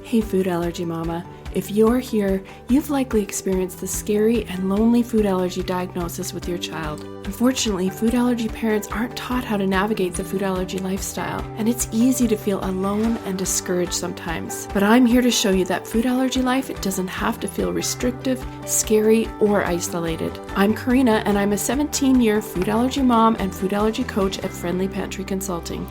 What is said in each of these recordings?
Hey food allergy mama, if you're here, you've likely experienced the scary and lonely food allergy diagnosis with your child. Unfortunately, food allergy parents aren't taught how to navigate the food allergy lifestyle, and it's easy to feel alone and discouraged sometimes. But I'm here to show you that food allergy life, it doesn't have to feel restrictive, scary, or isolated. I'm Karina, and I'm a 17-year food allergy mom and food allergy coach at Friendly Pantry Consulting.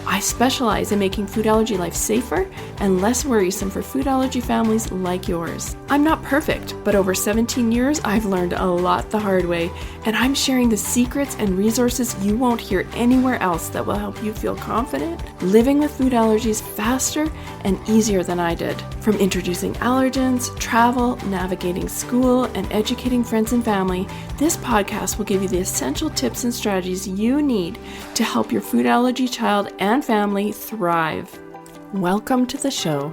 I specialize in making food allergy life safer and less worrisome for food allergy families like yours. I'm not perfect, but over 17 years, I've learned a lot the hard way, and I'm sharing the secrets and resources you won't hear anywhere else that will help you feel confident living with food allergies faster and easier than I did. From introducing allergens, travel, navigating school, and educating friends and family, this podcast will give you the essential tips and strategies you need to help your food allergy child and family thrive. Welcome to the show.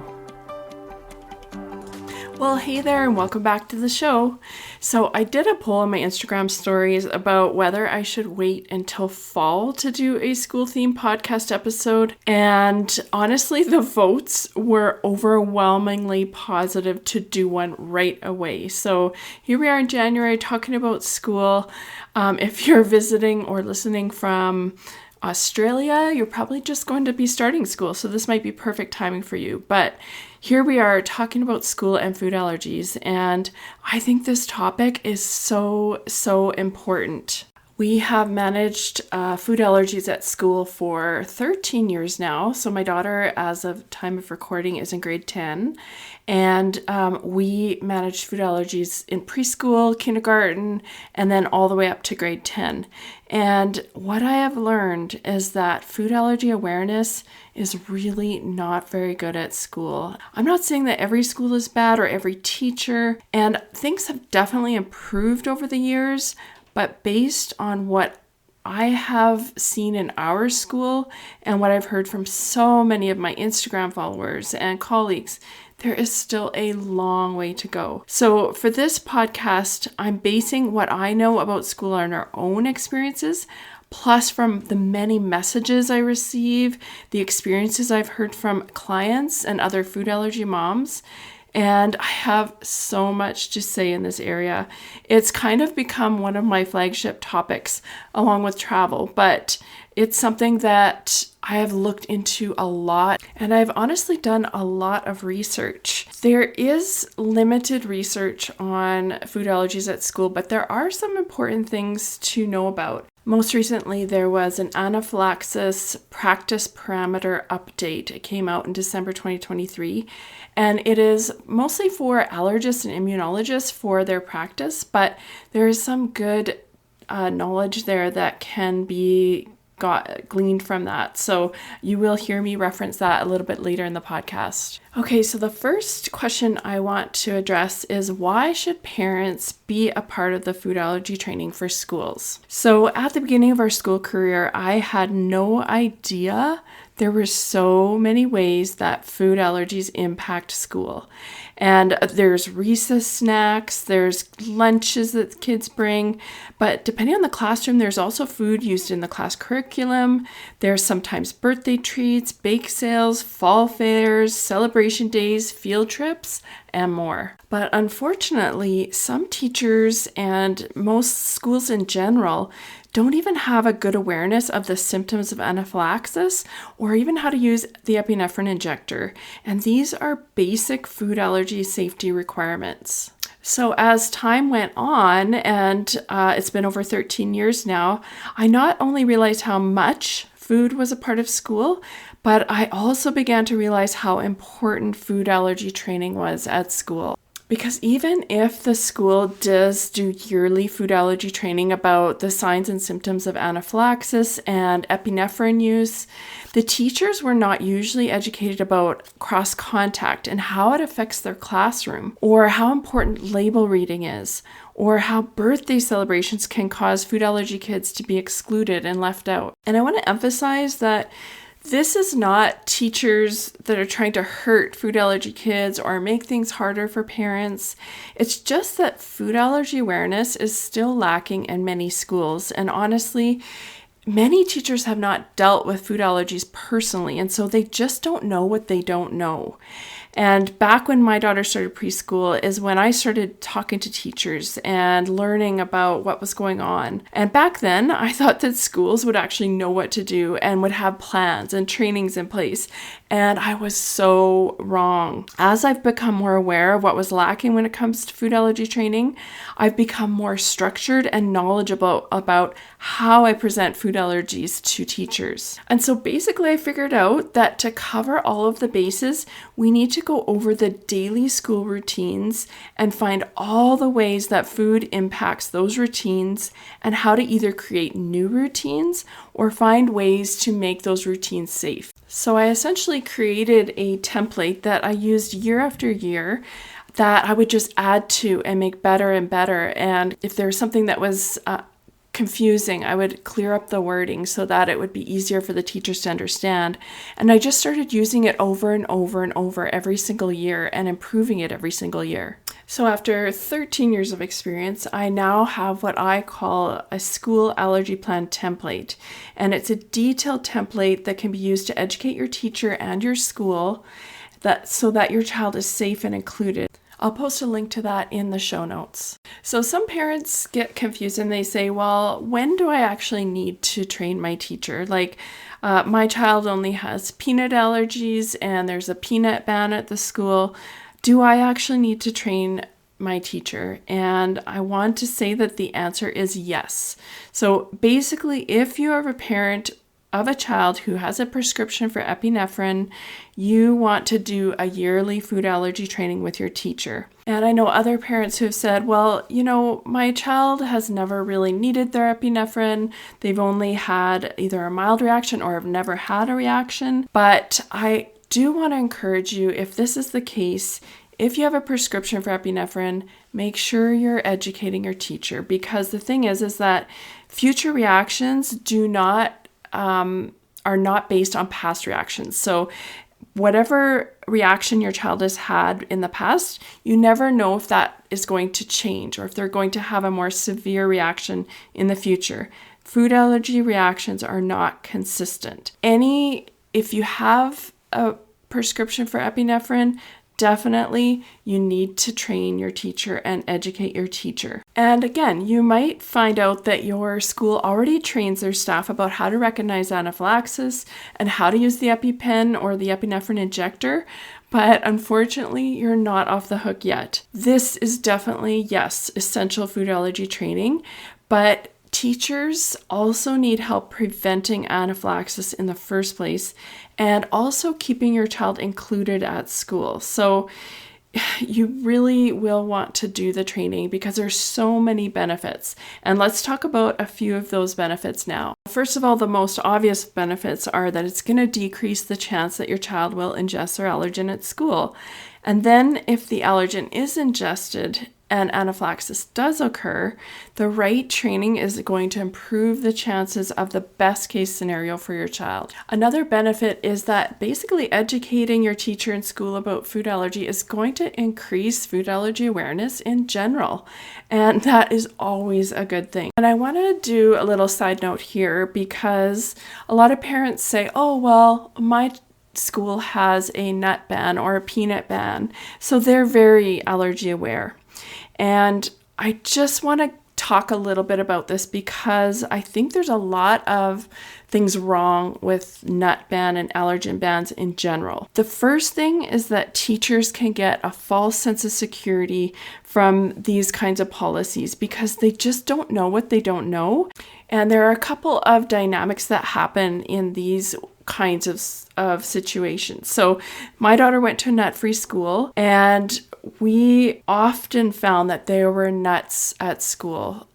Well, hey there, and welcome back to the show. So I did a poll on my Instagram stories about whether I should wait until fall to do a school-themed podcast episode. And honestly, the votes were overwhelmingly positive to do one right away. So here we are in January talking about school. If you're visiting or listening from Australia, you're probably just going to be starting school, so this might be perfect timing for you. But here we are talking about school and food allergies, and I think this topic is so important. We have managed food allergies at school for 13 years now. So my daughter, as of time of recording, is in grade 10. And we managed food allergies in preschool, kindergarten, and then all the way up to grade 10. And what I have learned is that food allergy awareness is really not very good at school. I'm not saying that every school is bad or every teacher, and things have definitely improved over the years. But based on what I have seen in our school and what I've heard from so many of my Instagram followers and colleagues, there is still a long way to go. So for this podcast, I'm basing what I know about school on our own experiences, plus from the many messages I receive, the experiences I've heard from clients and other food allergy moms. And I have so much to say in this area. It's kind of become one of my flagship topics along with travel, but it's something that I have looked into a lot, and I've honestly done a lot of research. There is limited research on food allergies at school, but there are some important things to know about. Most recently, there was an anaphylaxis practice parameter update. It came out in December 2023, and it is mostly for allergists and immunologists for their practice, but there is some good knowledge there that can be gleaned from that. So you will hear me reference that a little bit later in the podcast. Okay, so the first question I want to address is, why should parents be a part of the food allergy training for schools? So at the beginning of our school career, I had no idea there were so many ways that food allergies impact school. And there's recess snacks, there's lunches that kids bring, but depending on the classroom, there's also food used in the class curriculum. There's sometimes birthday treats, bake sales, fall fairs, celebration days, field trips, and more. But unfortunately, some teachers and most schools in general don't even have a good awareness of the symptoms of anaphylaxis or even how to use the epinephrine injector. And these are basic food allergy safety requirements. So as time went on, and it's been over 13 years now, I not only realized how much food was a part of school, but I also began to realize how important food allergy training was at school. Because even if the school does do yearly food allergy training about the signs and symptoms of anaphylaxis and epinephrine use, the teachers were not usually educated about cross-contact and how it affects their classroom, or how important label reading is, or how birthday celebrations can cause food allergy kids to be excluded and left out. And I want to emphasize that this is not teachers that are trying to hurt food allergy kids or make things harder for parents. It's just that food allergy awareness is still lacking in many schools. And honestly, many teachers have not dealt with food allergies personally, and so they just don't know what they don't know. And back when my daughter started preschool is when I started talking to teachers and learning about what was going on. And back then, I thought that schools would actually know what to do and would have plans and trainings in place. And I was so wrong. As I've become more aware of what was lacking when it comes to food allergy training, I've become more structured and knowledgeable about how I present food allergies to teachers. And so basically I figured out that to cover all of the bases, we need to go over the daily school routines and find all the ways that food impacts those routines and how to either create new routines or find ways to make those routines safe. So I essentially created a template that I used year after year that I would just add to and make better and better. And if there was something that was confusing, I would clear up the wording so that it would be easier for the teachers to understand. And I just started using it over and over and over every single year and improving it every single year. So after 13 years of experience, I now have what I call a school allergy plan template. And it's a detailed template that can be used to educate your teacher and your school so that your child is safe and included. I'll post a link to that in the show notes. So some parents get confused and they say, well, when do I actually need to train my teacher? Like my child only has peanut allergies and there's a peanut ban at the school. Do I actually need to train my teacher? And I want to say that the answer is yes. So basically, if you are a parent of a child who has a prescription for epinephrine, you want to do a yearly food allergy training with your teacher. And I know other parents who have said, well, my child has never really needed their epinephrine. They've only had either a mild reaction or have never had a reaction. But I do want to encourage you, if this is the case, if you have a prescription for epinephrine, make sure you're educating your teacher, because the thing is that future reactions are not based on past reactions. So whatever reaction your child has had in the past, you never know if that is going to change or if they're going to have a more severe reaction in the future. Food allergy reactions are not consistent. If you have a prescription for epinephrine, definitely you need to train your teacher and educate your teacher. And again, you might find out that your school already trains their staff about how to recognize anaphylaxis and how to use the EpiPen or the epinephrine injector, but unfortunately, you're not off the hook yet. This is definitely, yes, essential food allergy training, but teachers also need help preventing anaphylaxis in the first place and also keeping your child included at school. So you really will want to do the training because there's so many benefits. And let's talk about a few of those benefits now. First of all, the most obvious benefits are that it's going to decrease the chance that your child will ingest their allergen at school. And then if the allergen is ingested and anaphylaxis does occur, the right training is going to improve the chances of the best case scenario for your child. Another benefit is that basically educating your teacher in school about food allergy is going to increase food allergy awareness in general. And that is always a good thing. And I want to do a little side note here because a lot of parents say, oh, well, my school has a nut ban or a peanut ban, so they're very allergy aware. And I just want to talk a little bit about this because I think there's a lot of things wrong with nut ban and allergen bans in general. The first thing is that teachers can get a false sense of security from these kinds of policies because they just don't know what they don't know. And there are a couple of dynamics that happen in these kinds of situations. So my daughter went to a nut-free school and we often found that there were nuts at school.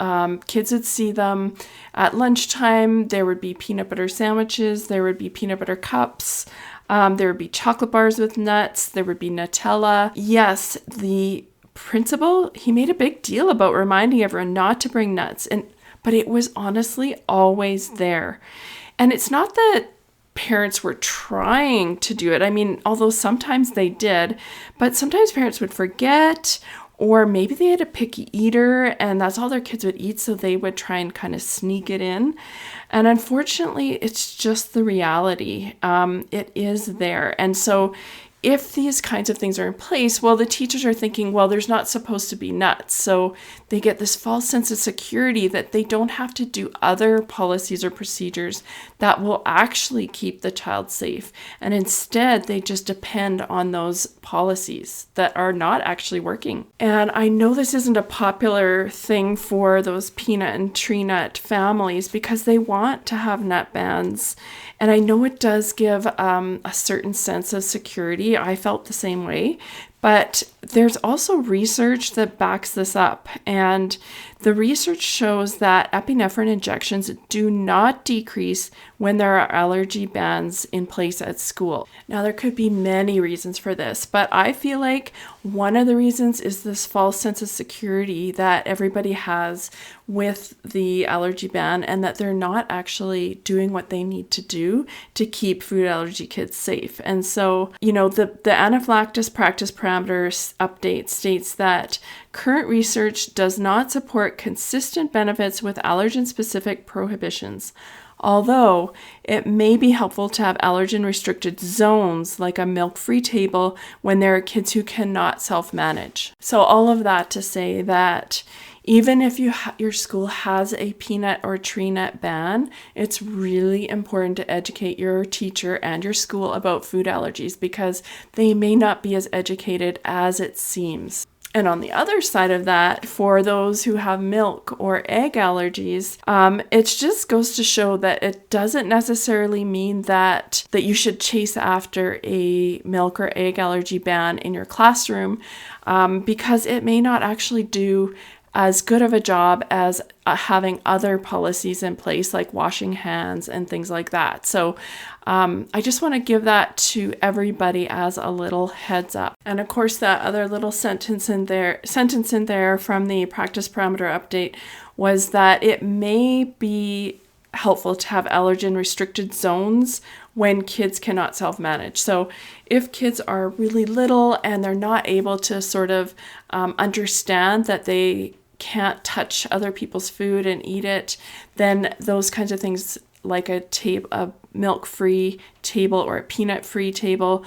Kids would see them at lunchtime. There would be peanut butter sandwiches. There would be peanut butter cups. There would be chocolate bars with nuts. There would be Nutella. Yes, the principal, he made a big deal about reminding everyone not to bring nuts. But it was honestly always there. And it's not that parents were trying to do it. I mean, although sometimes they did, but sometimes parents would forget, or maybe they had a picky eater and that's all their kids would eat, so they would try and kind of sneak it in. And unfortunately, it's just the reality. It is there. And so if these kinds of things are in place, well, the teachers are thinking, well, there's not supposed to be nuts. So they get this false sense of security that they don't have to do other policies or procedures that will actually keep the child safe. And instead, they just depend on those policies that are not actually working. And I know this isn't a popular thing for those peanut and tree nut families because they want to have nut bans. And I know it does give a certain sense of security. I felt the same way. But there's also research that backs this up. And the research shows that epinephrine injections do not decrease when there are allergy bans in place at school. Now, there could be many reasons for this, but I feel like one of the reasons is this false sense of security that everybody has with the allergy ban and that they're not actually doing what they need to do to keep food allergy kids safe. And so, the anaphylaxis practice parameters update states that current research does not support consistent benefits with allergen-specific prohibitions, although it may be helpful to have allergen-restricted zones like a milk-free table when there are kids who cannot self-manage. So all of that to say that even if your school has a peanut or tree nut ban, it's really important to educate your teacher and your school about food allergies because they may not be as educated as it seems. And on the other side of that, for those who have milk or egg allergies, it just goes to show that it doesn't necessarily mean that you should chase after a milk or egg allergy ban in your classroom because it may not actually do as good of a job as having other policies in place like washing hands and things like that. So I just want to give that to everybody as a little heads up. And of course, that other little sentence in there from the practice parameter update was that it may be helpful to have allergen restricted zones when kids cannot self-manage. So if kids are really little and they're not able to sort of understand that they can't touch other people's food and eat it, then those kinds of things like a milk-free table or a peanut-free table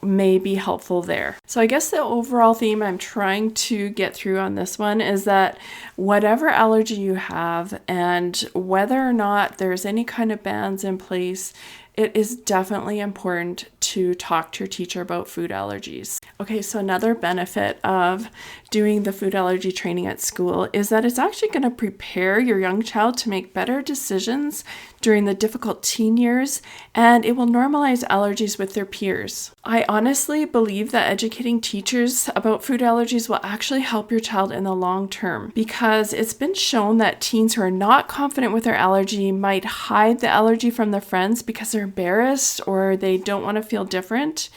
may be helpful there. So I guess the overall theme I'm trying to get through on this one is that whatever allergy you have and whether or not there's any kind of bans in place, it is definitely important to talk to your teacher about food allergies. Okay, so another benefit of doing the food allergy training at school is that it's actually going to prepare your young child to make better decisions during the difficult teen years, and it will normalize allergies with their peers. I honestly believe that educating teachers about food allergies will actually help your child in the long term because it's been shown that teens who are not confident with their allergy might hide the allergy from their friends because they're embarrassed or they don't want to feel different,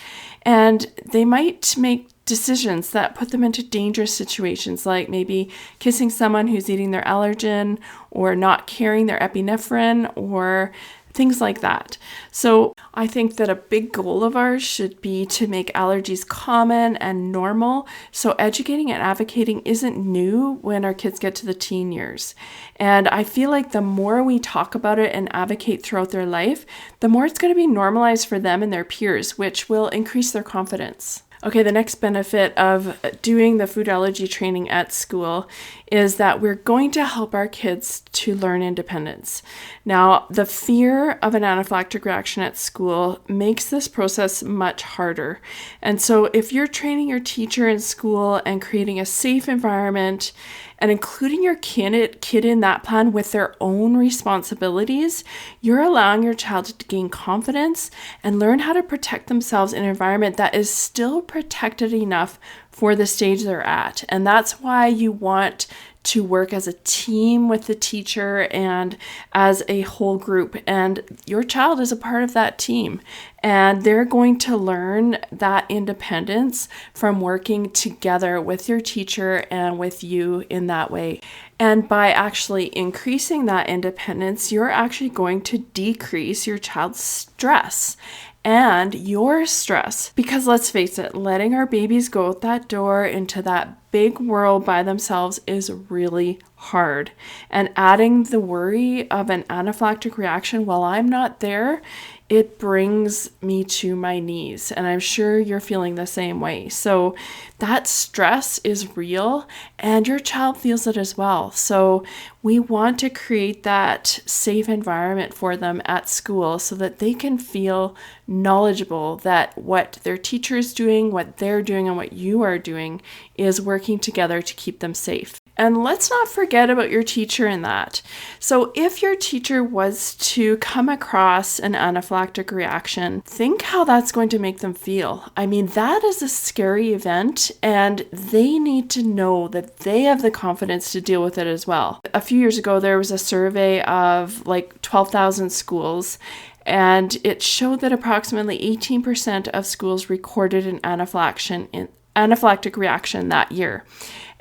and they might make decisions that put them into dangerous situations, like maybe kissing someone who's eating their allergen or not carrying their epinephrine or things like that. So I think that a big goal of ours should be to make allergies common and normal. So educating and advocating isn't new when our kids get to the teen years. And I feel like the more we talk about it and advocate throughout their life, the more it's going to be normalized for them and their peers, which will increase their confidence. Okay, the next benefit of doing the food allergy training at school is that we're going to help our kids to learn independence. Now, the fear of an anaphylactic reaction at school makes this process much harder. And so if you're training your teacher in school and creating a safe environment and including your kid in that plan with their own responsibilities, you're allowing your child to gain confidence and learn how to protect themselves in an environment that is still protected enough for the stage they're at. And that's why you want to work as a team with the teacher and as a whole group. And your child is a part of that team. And they're going to learn that independence from working together with your teacher and with you in that way. And by actually increasing that independence, you're actually going to decrease your child's stress and your stress. Because let's face it, letting our babies go out that door into that big world by themselves is really hard. And adding the worry of an anaphylactic reaction while I'm not there it brings me to my knees. And I'm sure you're feeling the same way. So that stress is real and your child feels it as well. So we want to create that safe environment for them at school so that they can feel knowledgeable that what their teacher is doing, what they're doing, and what you are doing is working together to keep them safe. And let's not forget about your teacher in that. So if your teacher was to come across an anaphylactic reaction, think how that's going to make them feel. I mean, that is a scary event, and they need to know that they have the confidence to deal with it as well. A few years ago, there was a survey of like 12,000 schools, and it showed that approximately 18% of schools recorded an anaphylactic reaction that year.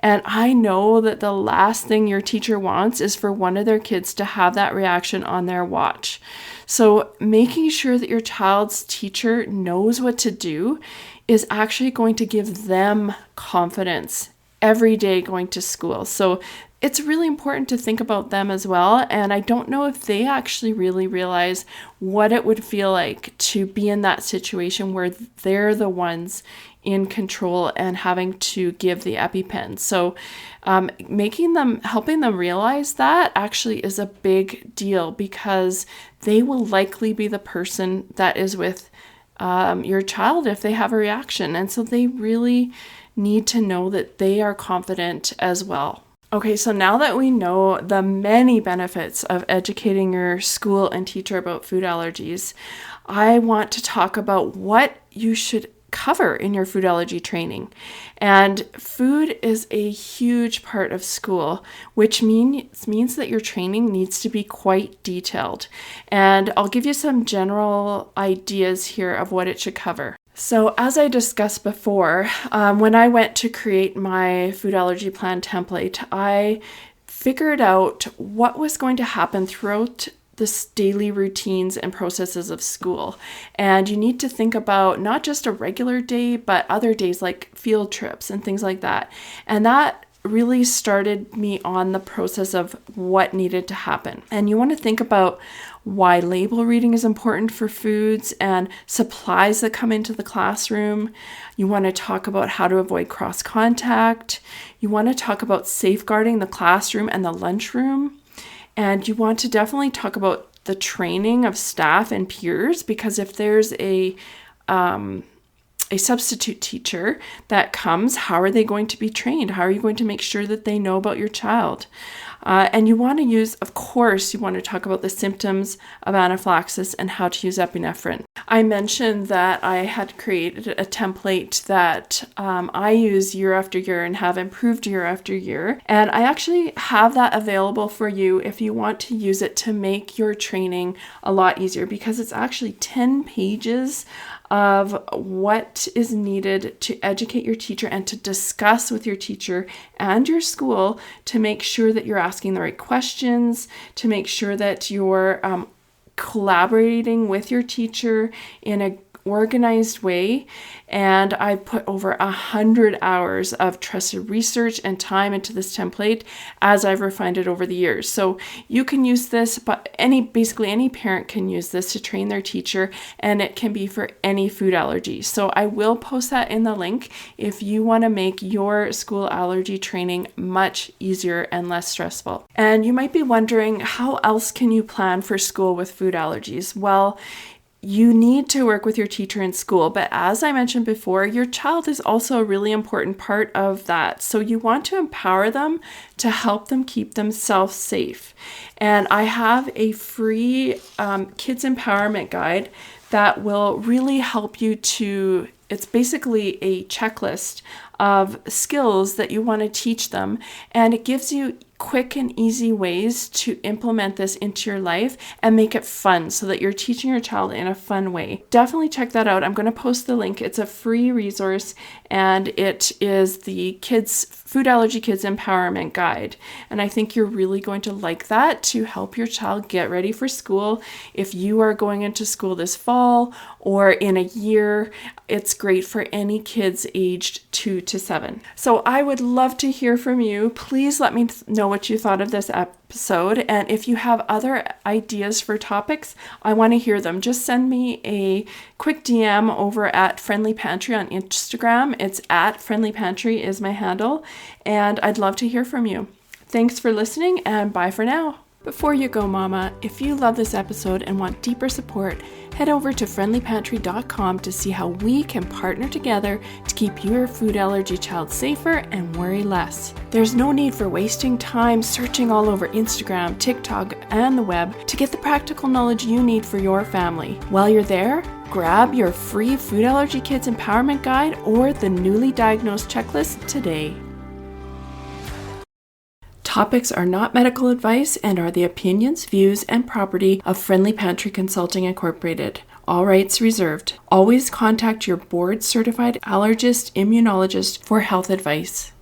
And I know that the last thing your teacher wants is for one of their kids to have that reaction on their watch. So making sure that your child's teacher knows what to do is actually going to give them confidence every day going to school. So it's really important to think about them as well. And I don't know if they actually really realize what it would feel like to be in that situation where they're the ones in control and having to give the EpiPen. So helping them realize that actually is a big deal, because they will likely be the person that is with your child if they have a reaction. And so they really need to know that they are confident as well. Okay, so now that we know the many benefits of educating your school and teacher about food allergies, I want to talk about what you should cover in your food allergy training. And food is a huge part of school, which means that your training needs to be quite detailed. And I'll give you some general ideas here of what it should cover. So as I discussed before, when I went to create my food allergy plan template, I figured out what was going to happen throughout the daily routines and processes of school. And you need to think about not just a regular day, but other days like field trips and things like that. And that really started me on the process of what needed to happen. And you want to think about why label reading is important for foods and supplies that come into the classroom. You want to talk about how to avoid cross contact. You want to talk about safeguarding the classroom and the lunchroom. And you want to definitely talk about the training of staff and peers, because if there's a substitute teacher that comes, how are they going to be trained? How are you going to make sure that they know about your child? And you want to you want to talk about the symptoms of anaphylaxis and how to use epinephrine. I mentioned that I had created a template that I use year after year and have improved year after year. And I actually have that available for you if you want to use it to make your training a lot easier, because it's actually 10 pages of what is needed to educate your teacher and to discuss with your teacher and your school to make sure that you're asking the right questions, to make sure that you're collaborating with your teacher in a organized way. And I put over 100 hours of trusted research and time into this template as I've refined it over the years. So you can use this, but basically any parent can use this to train their teacher, and it can be for any food allergy. So I will post that in the link if you want to make your school allergy training much easier and less stressful. And you might be wondering, how else can you plan for school with food allergies? Well, you need to work with your teacher in school, but as I mentioned before, your child is also a really important part of that. So you want to empower them to help them keep themselves safe. And I have a free kids empowerment guide that will really help you it's basically a checklist of skills that you want to teach them, and it gives you quick and easy ways to implement this into your life and make it fun so that you're teaching your child in a fun way. Definitely check that out. I'm going to post the link. It's a free resource, and it is the Food Allergy Kids Empowerment Guide. And I think you're really going to like that to help your child get ready for school. If you are going into school this fall or in a year, it's great for any kids aged 2 to 7. So I would love to hear from you. Please let me know know what you thought of this episode. And if you have other ideas for topics, I want to hear them. Just send me a quick DM over at Friendly Pantry on Instagram. It's at Friendly Pantry is my handle. And I'd love to hear from you. Thanks for listening, and bye for now. Before you go, Mama, if you love this episode and want deeper support, head over to friendlypantry.com to see how we can partner together to keep your food allergy child safer and worry less. There's no need for wasting time searching all over Instagram, TikTok, and the web to get the practical knowledge you need for your family. While you're there, grab your free Food Allergy Kids Empowerment Guide or the newly diagnosed checklist today. Topics are not medical advice and are the opinions, views, and property of Friendly Pantry Consulting Incorporated. All rights reserved. Always contact your board-certified allergist, immunologist for health advice.